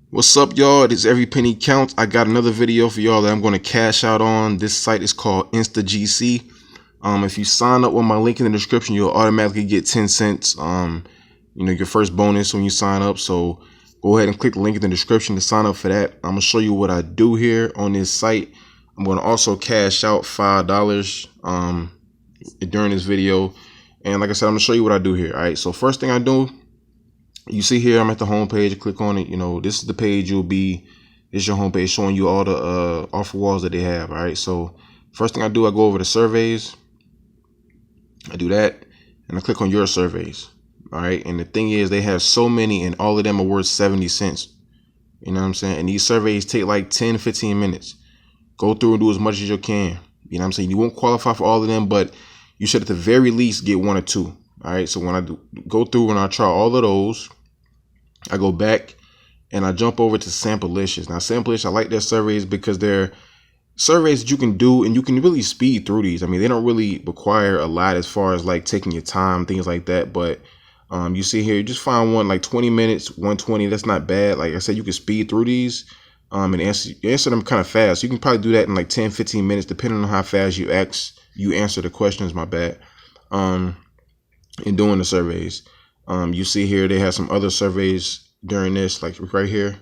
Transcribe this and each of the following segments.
What's up, y'all? It is Every Penny Counts. I got another video for y'all that I'm going to cash out on. This site is called InstaGC. If you sign up with my link in the description, you'll automatically get 10 cents. Your first bonus when you sign up. So go ahead and click the link in the description to sign up for that. I'm gonna show you what I do here on this site. I'm going to also cash out $5 during this video. And like I said, I'm gonna show you what I do here. All right. So first thing I do, you see here, I'm at the home page. Click on it. This is the page this is your home page showing you all the offer walls that they have. All right. So first thing I do, I go over to surveys. I do that and I click on your surveys. All right. And the thing is, they have so many and all of them are worth 70 cents. You know what I'm saying? And these surveys take like 10-15 minutes. Go through and do as much as you can. You know what I'm saying? You won't qualify for all of them, but you should at the very least get one or two. All right. So when I go through and I try all of those, I go back and I jump over to Samplelicious. Now, Samplelicious, I like their surveys because they're surveys that you can do and you can really speed through these. I mean, they don't really require a lot as far as like taking your time, things like that. But you see here, you just find one like 20 minutes, 120. That's not bad. Like I said, you can speed through these and answer them kind of fast. You can probably do that in like 10-15 minutes, depending on how fast you answer the questions. My bad. In doing the surveys. You see here, they have some other surveys during this, like right here,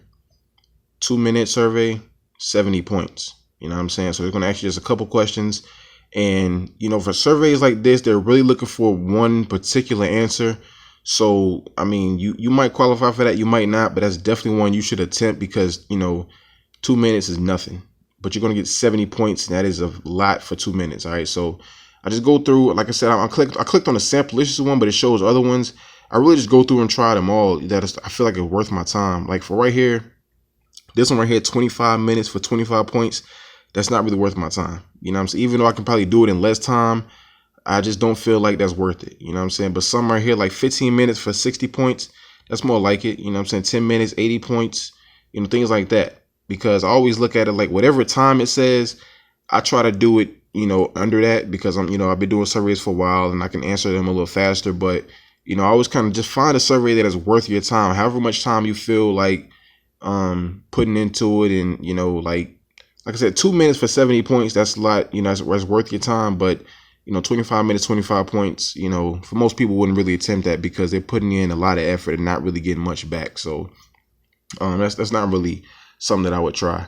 2-minute survey, 70 points. You know what I'm saying? So they're going to ask you just a couple questions. And, for surveys like this, they're really looking for one particular answer. So, I mean, you might qualify for that. You might not, but that's definitely one you should attempt because, 2 minutes is nothing. But you're going to get 70 points, and that is a lot for 2 minutes. All right. So I just go through, like I said, I clicked on the Samplelicious one, but it shows other ones. I really just go through and try them all. I feel like it's worth my time. Like for right here, this one right here, 25 minutes for 25 points. That's not really worth my time. You know what I'm saying? Even though I can probably do it in less time, I just don't feel like that's worth it. You know what I'm saying? But some right here, like 15 minutes for 60 points, that's more like it. You know what I'm saying? 10 minutes, 80 points, things like that. Because I always look at it like whatever time it says, I try to do it, under that because I've been doing surveys for a while and I can answer them a little faster. But I always kind of just find a survey that is worth your time, however much time you feel like putting into it. And, like I said, 2 minutes for 70 points, that's a lot, that's worth your time. But, 25 minutes, 25 points, for most people wouldn't really attempt that because they're putting in a lot of effort and not really getting much back. So that's not really something that I would try.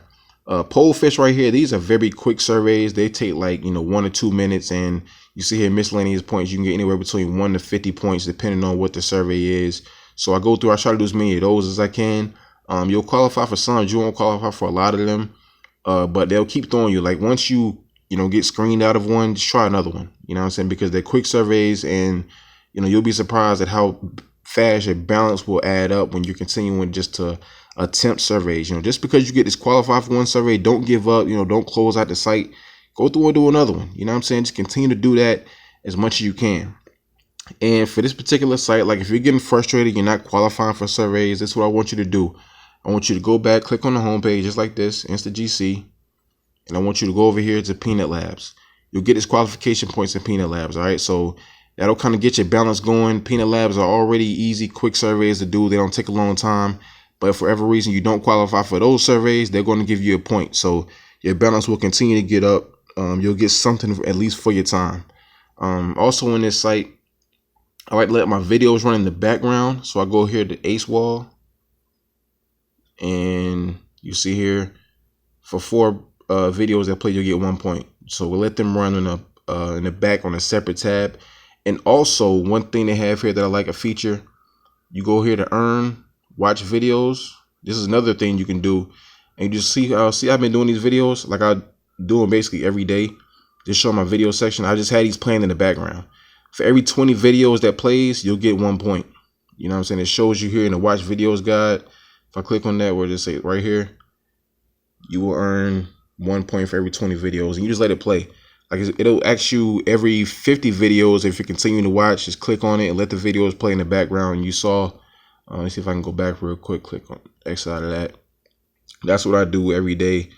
Pole fish right here, these are very quick surveys. They take like 1 or 2 minutes, and you see here miscellaneous points, you can get anywhere between 1 to 50 points depending on what the survey is. So I try to do as many of those as I can. You'll qualify for some, you won't qualify for a lot of them, but they'll keep throwing you. Like once you get screened out of one, just try another one. You know what I'm saying? Because they're quick surveys, and you'll be surprised at how fast your balance will add up when you're continuing just to attempt surveys. Just because you get disqualified for one survey, don't give up. Don't close out the site. Go through and do another one. You know what I'm saying? Just continue to do that as much as you can. And for this particular site, like if you're getting frustrated, you're not qualifying for surveys, this is what I want you to do. I want you to go back, click on the home page just like this, InstaGC, and I want you to go over here to Peanut Labs. You'll get disqualification points in Peanut Labs. All right, so that'll kind of get your balance going. Peanut Labs are already easy, quick surveys to do. They don't take a long time. But for whatever reason you don't qualify for those surveys, they're going to give you a point. So your balance will continue to get up. You'll get something at least for your time. Also in this site, I like to let my videos run in the background. So I go here to Ace Wall, and you see here for 4 videos that play, you'll get 1 point. So we'll let them run in the back on a separate tab. And also one thing they have here that I like, a feature, you go here to earn, watch videos. This is another thing you can do, and you just see I've been doing these videos like I do them basically every day. Just show my video section. I just had these playing in the background. For every 20 videos that plays, you'll get 1 point. You know what I'm saying? It shows you here in the watch videos guide. If I click on that, where it say right here, you will earn 1 point for every 20 videos, and you just let it play. Like it'll ask you every 50 videos, if you're continuing to watch, just click on it and let the videos play in the background. And you saw, let's see if I can go back real quick. Click on X out of that. That's what I do every day.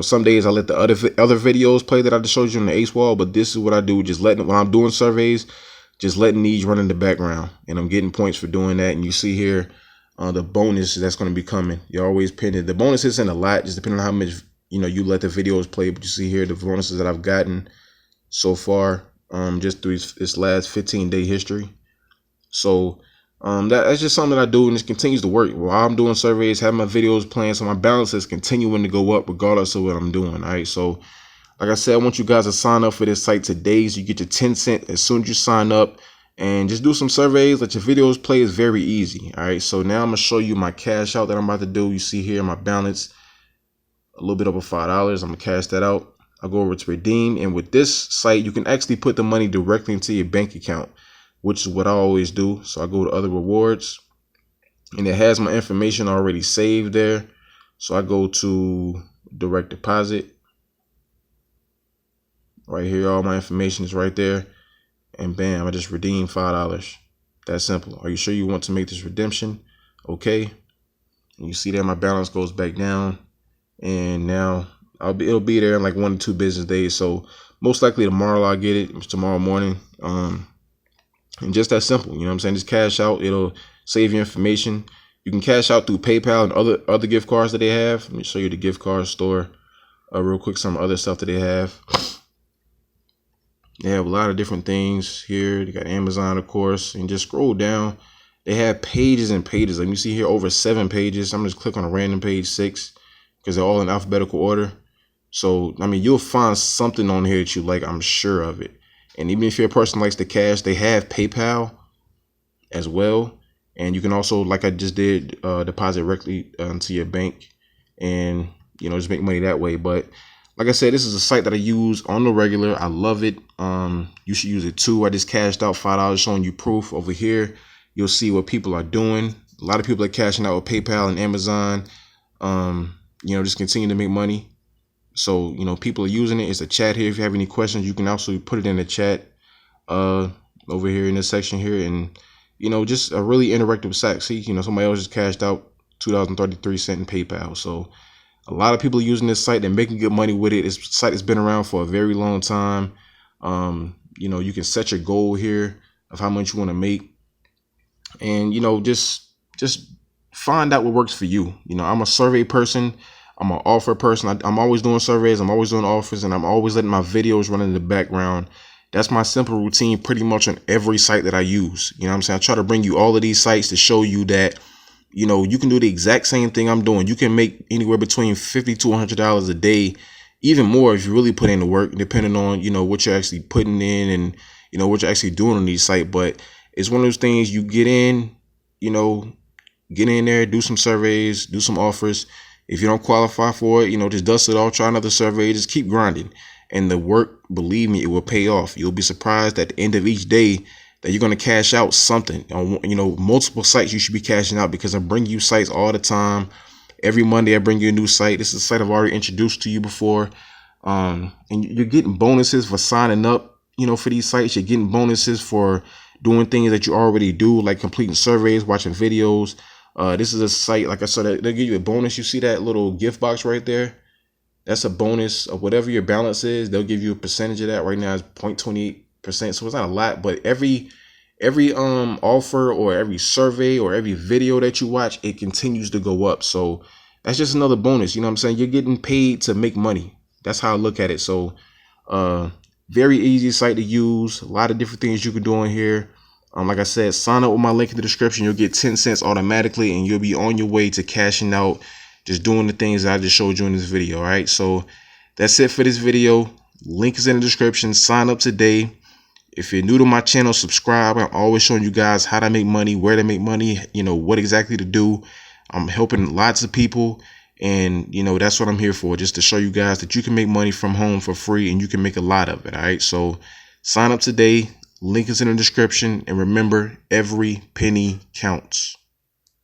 Some days I let the other videos play that I just showed you on the Ace Wall, but this is what I do. Just when I'm doing surveys, just letting these run in the background, and I'm getting points for doing that. And you see here, the bonus that's going to be coming. You always pin it. The bonus isn't a lot, just depending on how much you let the videos play. But you see here the bonuses that I've gotten so far, just through this last 15-day history. So that's just something that I do, and it continues to work while I'm doing surveys, have my videos playing, so my balance is continuing to go up regardless of what I'm doing. All right, so like I said, I want you guys to sign up for this site today, so you get your 10 cents as soon as you sign up, and just do some surveys, let your videos play. Is very easy. All right, so now I'm gonna show you my cash out that I'm about to do. You see here my balance, a little bit over $5. I'm gonna cash that out. I'll go over to redeem, and with this site you can actually put the money directly into your bank account, which is what I always do. So I go to other rewards, and it has my information already saved there. So I go to direct deposit. Right here, all my information is right there, and bam, I just redeem $5. That simple. Are you sure you want to make this redemption? Okay. And you see that my balance goes back down, and now it'll be there in like 1 to 2 business days. So most likely tomorrow I'll get it. It's tomorrow morning. And just that simple, you know what I'm saying? Just cash out. It'll save your information. You can cash out through PayPal and other gift cards that they have. Let me show you the gift card store real quick. Some other stuff that they have. They have a lot of different things here. They got Amazon, of course, and just scroll down. They have pages and pages. Like you see here, over 7 pages. I'm just click on a random page 6 because they're all in alphabetical order. So, I mean, you'll find something on here that you like. I'm sure of it. And even if you're a person who likes to cash, they have PayPal as well. And you can also, like I just did, deposit directly into your bank and, just make money that way. But like I said, this is a site that I use on the regular. I love it. You should use it too. I just cashed out $5 showing you proof. Over here, you'll see what people are doing. A lot of people are cashing out with PayPal and Amazon, just continue to make money. So, people are using it. It's a chat here. If you have any questions, you can also put it in the chat over here in this section here. And, just a really interactive site. See, somebody else just cashed out $2.33 in PayPal. So a lot of people are using this site. They're making good money with it. This site has been around for a very long time. You can set your goal here of how much you want to make. And, just find out what works for you. I'm a survey person. I'm an offer person. I'm always doing surveys. I'm always doing offers, and I'm always letting my videos run in the background. That's my simple routine pretty much on every site that I use. You know what I'm saying? I try to bring you all of these sites to show you that, you can do the exact same thing I'm doing. You can make anywhere between $50 to $100 a day, even more if you really put in the work, depending on, what you're actually putting in and, what you're actually doing on these sites. But it's one of those things you get in, get in there, do some surveys, do some offers. If you don't qualify for it, just dust it off, try another survey, just keep grinding. And the work, believe me, it will pay off. You'll be surprised at the end of each day that you're going to cash out something. On, multiple sites you should be cashing out, because I bring you sites all the time. Every Monday I bring you a new site. This is a site I've already introduced to you before. And you're getting bonuses for signing up, for these sites. You're getting bonuses for doing things that you already do, like completing surveys, watching videos. This is a site, like I said, they'll give you a bonus. You see that little gift box right there? That's a bonus of whatever your balance is. They'll give you a percentage of that. Right now it's 0.28%. So it's not a lot, but every offer or every survey or every video that you watch, it continues to go up. So that's just another bonus. You know what I'm saying? You're getting paid to make money. That's how I look at it. So very easy site to use. A lot of different things you can do on here. Like I said, sign up with my link in the description. You'll get 10 cents automatically, and you'll be on your way to cashing out, just doing the things that I just showed you in this video. All right, so that's it for this video. Link is in the description. Sign up today. If you're new to my channel, subscribe. I'm always showing you guys how to make money, where to make money, what exactly to do. I'm helping lots of people, and that's what I'm here for, just to show you guys that you can make money from home for free, and you can make a lot of it. All right, so sign up today. Link is in the description, and remember, every penny counts.